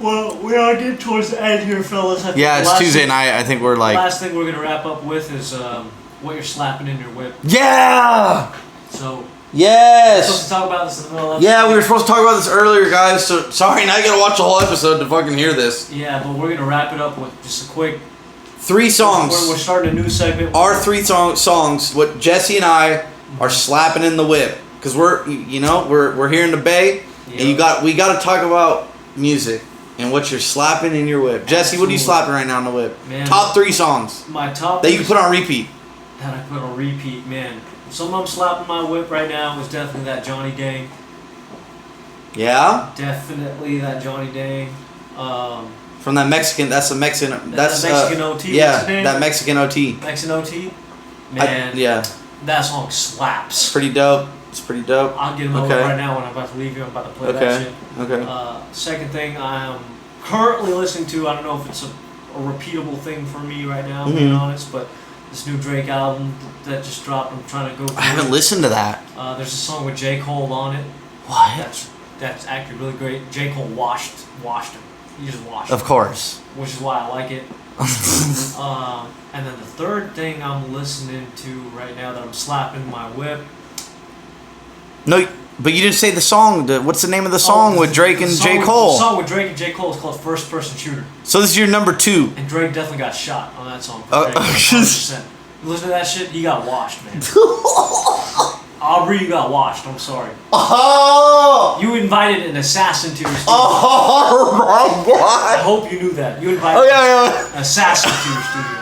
Well, we are getting towards the end here, fellas. Yeah, it's Tuesday night. I think we're like... Last thing we're going to wrap up with is what you're slapping in your whip. Yeah! So... Yes! We're supposed to talk about this in the middle of Yeah, we were supposed to talk about this earlier, guys. So, sorry, now you gotta watch the whole episode to fucking hear this. Yeah, but we're going to wrap it up with just a quick... 3 songs. We're starting a new segment. Our 3 songs, what Jesse and I are slapping in the whip. Because we're here in the Bay, and we got to talk about music and what you're slapping in your whip. Jesse, what are you slapping right now in the whip? Man, top 3 songs. My top that you can put on repeat. That I put on repeat, man. Something I'm slapping my whip right now is definitely that Johnny Dang. Yeah? Definitely that Johnny Dang. From that Mexican, that's a Mexican. That's Mexican OT. Yeah, that Mexican OT. Mexican OT. Man, yeah. That song slaps. Pretty dope. It's pretty dope. I'll get him over right now when I'm about to leave you. I'm about to play that shit. Okay. Second thing I'm currently listening to, I don't know if it's a repeatable thing for me right now, being honest, but this new Drake album that just dropped, I'm trying to go through. I haven't listened to that. There's a song with J. Cole on it. What? That's actually really great. J. Cole washed him. He just washed him. Of course. Which is why I like it. And then the third thing I'm listening to right now that I'm slapping my whip. No, but you didn't say the song. What's the name of the song with Drake and J. Cole? The song with Drake and J. Cole is called First Person Shooter. So this is your number 2. And Drake definitely got shot on that song. 100%. You listen to that shit, he got washed, man. Aubrey, you got washed. I'm sorry. Oh! You invited an assassin to your studio. Oh my god! I hope you knew that. You invited an assassin to your studio.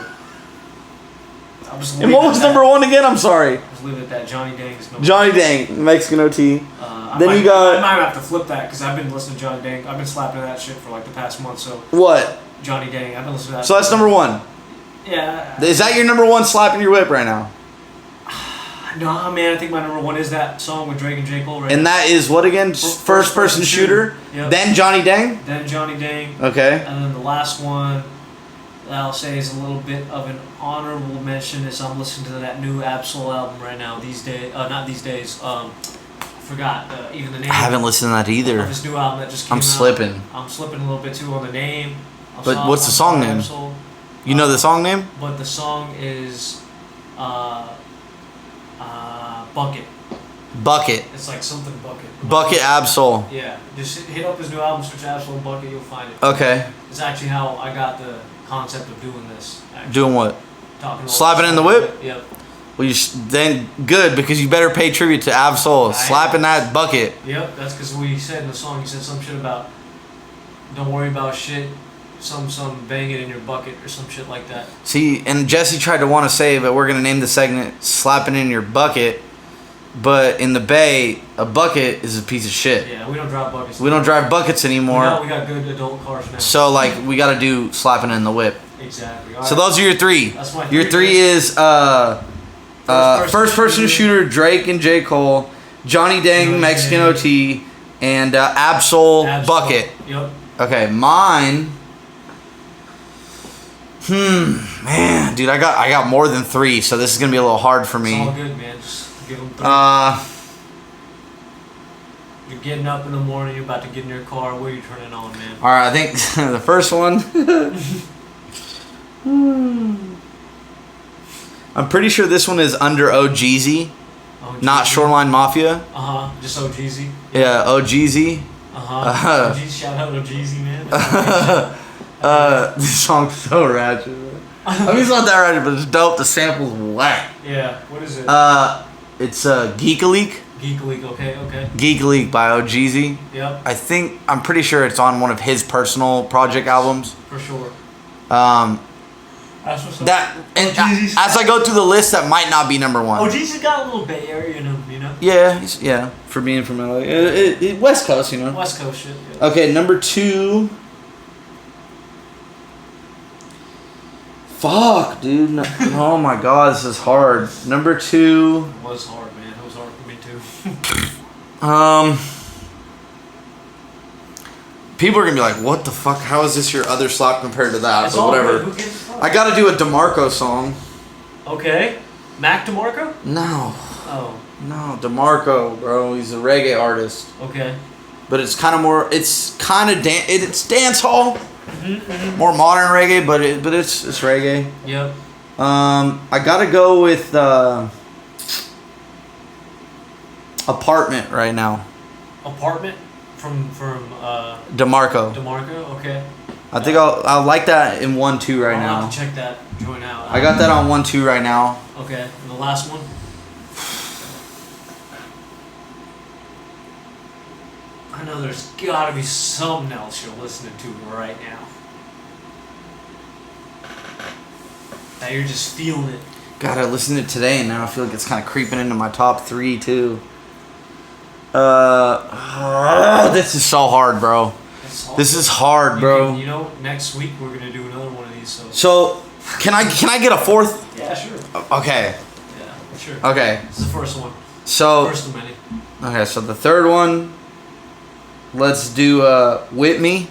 And what was number 1 again? I'm sorry. Just leave it at that. Johnny Dang is number 1. Johnny Dang, Mexican OT. I might have to flip that because I've been listening to Johnny Dang. I've been slapping that shit for like the past month. So what? Johnny Dang. I've been listening to that. So that's number 1. Yeah. Is that your number 1 slapping your whip right now? No, man. I think my number 1 is that song with Drake and J. Cole. Right and now. that is what again? First person shooter. Yep. Then Johnny Dang. Then Johnny Dang. Okay. And then the last one I'll say is a little bit of an honorable mention is I'm listening to that new Absol album right now. These days, not these days. I forgot even the name. I haven't listened to that either. Of this new album that just came out. I'm slipping. I'm slipping a little bit too on the name. But what's the song name? Absol. You know the song name? But the song is Bucket. Bucket. It's like something Bucket. Bucket Absol. Yeah. Just hit up his new album, search Absol Bucket, you'll find it. Okay. It's actually how I got the concept of doing this. Actually. Doing what? Slapping in the whip? Yep. Well, then good, because you better pay tribute to Absol. Slapping that bucket. Yep, that's because we said in the song, you said some shit about don't worry about shit, some bang it in your bucket or some shit like that. See, and Jesse tried to want to say, but we're going to name the segment Slapping in Your Bucket. But in the Bay, a bucket is a piece of shit. Yeah, we don't drive buckets. We don't drive buckets anymore. No, we got good adult cars now. So, like, we got to do Slapping in the Whip. Exactly. So those are your 3. That's my 3. Your 3 is First Person Shooter, Drake and J. Cole, Johnny Dang, Mexican OT, and Absol Bucket. Yep. Okay, mine. Man, dude, I got more than 3, so this is gonna be a little hard for me. It's all good, man. Just give them 3. You're getting up in the morning. You're about to get in your car. What are you turning on, man? All right, I think the first one. I'm pretty sure this one is under OGZ, not Shoreline Mafia. Just OGZ. Yeah, OGZ. Shout out OGZ, man. This song's so ratchet. I mean, it's not that ratchet, but it's dope. The sample's whack. Yeah. What is it? It's Geek a Leak. Geek League. Okay. Geek Leak by OGZ. Yep. I'm pretty sure it's on one of his personal project albums. For sure. As I go through the list, that might not be number 1. OGZ's got a little Bay Area in him, you know. Yeah, for being from LA, West Coast, you know. West Coast shit. Yeah. Okay, number 2. Fuck, dude. No, oh my god, this is hard. Number 2. It was hard, man. It was hard for me too. People are gonna be like, "What the fuck? How is this your other slap compared to that?" It's but whatever. Who gives a fuck? I gotta do a DeMarco song. Okay. Mac DeMarco? No. Oh. No, DeMarco, bro. He's a reggae artist. Okay. but it's kind of more. It's kind of it's dance hall, more modern reggae, but it's reggae. Yep. I gotta go with Apartment right now. Apartment from DeMarco. DeMarco. Okay. I think I'll like that in 1-2 right I'll now. have to check that joint out. I got that on 1-2 right now. Okay. And the last one. I know there's gotta be something else you're listening to right now. That you're just feeling it. God, I listened to it today, and now I feel like it's kind of creeping into my top 3 too. This is so hard, bro. This is hard, bro. You know, next week we're gonna do another one of these. So can I get a fourth? Yeah, sure. Okay. Yeah, sure. Okay. This is the first one. So. First of many. Okay, so the third one. Let's do With Me,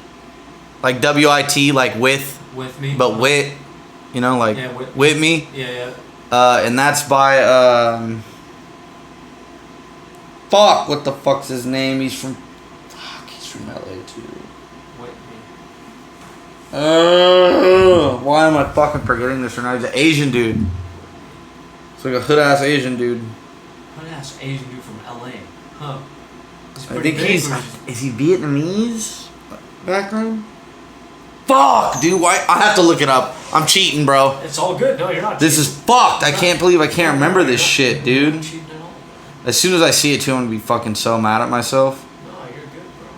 like WIT, like with me, but wit, you know, like yeah, with me. Yeah. And that's by fuck, what the fuck's his name? He's from LA too. With me. Why am I fucking forgetting this right now? He's an Asian dude. It's like a hood ass Asian dude. Hood ass Asian dude from LA, huh? I think is he Vietnamese background? Fuck, dude, why? I have to look it up. I'm cheating, bro. It's all good. No, you're not. This is fucked. I can't believe I can't remember this shit, dude. Not cheating at all, bro. As soon as I see it too, I'm gonna be fucking so mad at myself. No, you're good, bro.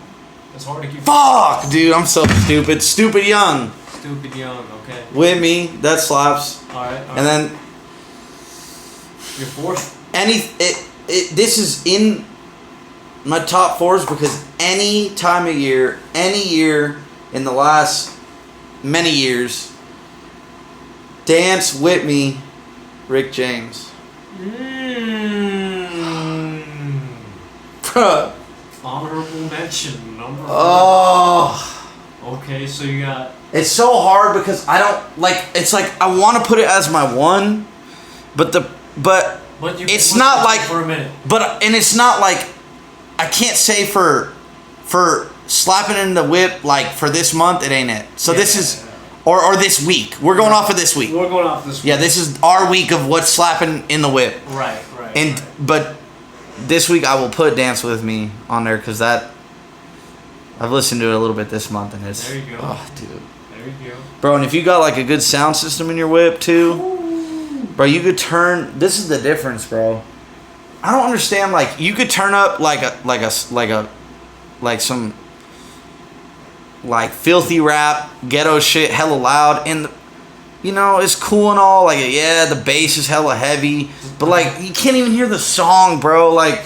It's hard to keep. Fuck, dude, I'm so stupid. Stupid young. Stupid young. Okay. With Me, that slaps. All right. And then your fourth. This is in my top 4s because any time of year, any year in the last many years, Dance With Me, Rick James. Bruh. Honorable mention number 4. Oh. Okay, so you got. It's so hard because I don't like. It's like I want to put it as my 1, but it's not like for a minute. But and it's not like I can't say for slapping in the whip like for this month it ain't it. So this is or this week. We're going off of this week. We're going off this week. Yeah, this is our week of what's slapping in the whip. Right. And but this week I will put Dance With Me on there because that I've listened to it a little bit this month and it's there you go. Oh, dude. There you go. Bro, and if you got like a good sound system in your whip too. Bro, you could turn. This is the difference, bro. I don't understand. Like, you could turn up like some like filthy rap, ghetto shit, hella loud, and it's cool and all. Like, yeah, the bass is hella heavy, but like you can't even hear the song, bro. Like,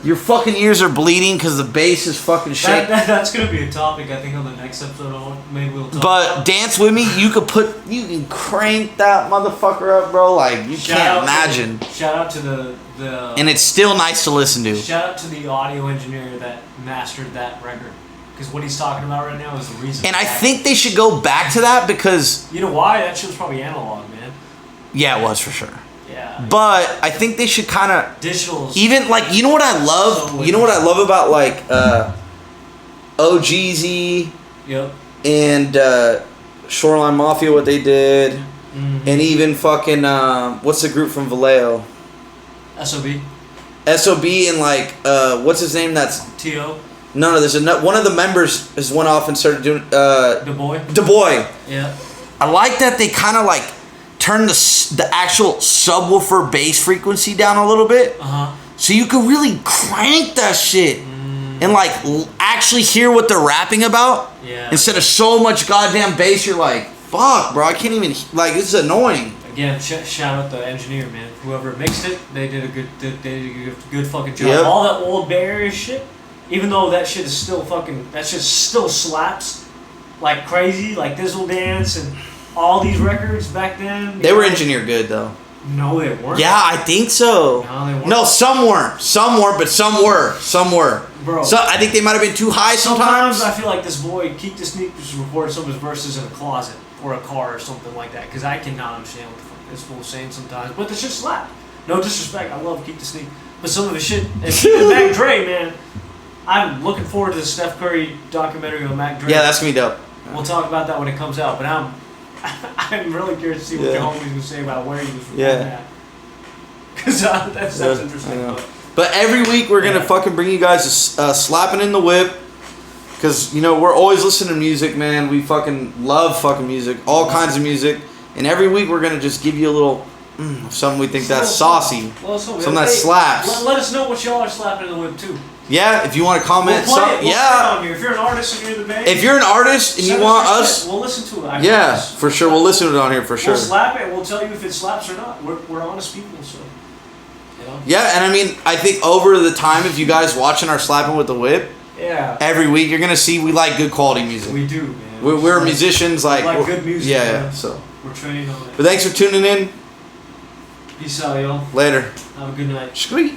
your fucking ears are bleeding because the bass is fucking shaking. That's gonna be a topic I think on the next episode. Maybe we'll talk. But Dance With Me, you can crank that motherfucker up, bro. Like you can't imagine. Shout out to the. And it's still nice to listen to. Shout out to the audio engineer that mastered that record. Because what he's talking about right now is the reason. And I think they should go back to that because... You know why? That shit was probably analog, man. Yeah, it was for sure. Yeah. But I think they should kind of... Digital. Even, like, you know what I love? You know what I love about, like, OGZ... Yep. And Shoreline Mafia, what they did. Mm-hmm. And even fucking... what's the group from Vallejo? SOB. SOB and, like, what's his name? That's... T.O. No, there's one of the members has went off and started doing Du Bois. Yeah. I like that they kind of like turn the actual subwoofer bass frequency down a little bit. So you can really crank that shit and like actually hear what they're rapping about. Yeah. Instead of so much goddamn bass, you're like, fuck, bro, I can't even like this is annoying. Again, shout out the engineer, man. Whoever mixed it, they did a good fucking job. Yep. All that old Bay Area shit. Even though that shit is still that shit still slaps like crazy, like This'll Dance and all these records back then. They were engineered good though. No, they weren't. Yeah, I think so. No, they weren't. No, some weren't. Some were, but some were. Some were. Bro. So I think they might have been too high sometimes. I feel like this boy, Keek the Sneak, was recording some of his verses in a closet or a car or something like that. Because I cannot understand what the fuck this fool's saying sometimes. But the shit slap. No disrespect. I love Keek the Sneak. But some of the shit, and Mac Dre, man. I'm looking forward to the Steph Curry documentary on Mac Drake. Yeah, that's gonna be dope. We'll talk about that when it comes out. But I'm really curious to see what your homie's gonna say about where he was from that. Because that's interesting. But every week we're gonna fucking bring you guys a slapping in the whip. Because, you know, we're always listening to music, man. We fucking love fucking music. All kinds of music. And every week we're going to just give you a little, something we think that's saucy. Something that slaps. Let us know what y'all are slapping in the whip, too. Yeah, if you want to comment. We'll play it. We'll play it on here. If you're an artist and you're in the band. If you're an artist and you want us. We'll listen to it. Yeah, for sure. We'll listen to it on here, for sure. We'll slap it. We'll tell you if it slaps or not. We're honest people, so. You know? Yeah, and I mean, I think over the time, if you guys watching our Slapping with the Whip. Yeah. Every week you're gonna see we like good quality music. We do, man. We're musicians, like good music. Yeah, so we're trained on it. But thanks for tuning in. Peace out, y'all. Later. Have a good night. Squeak.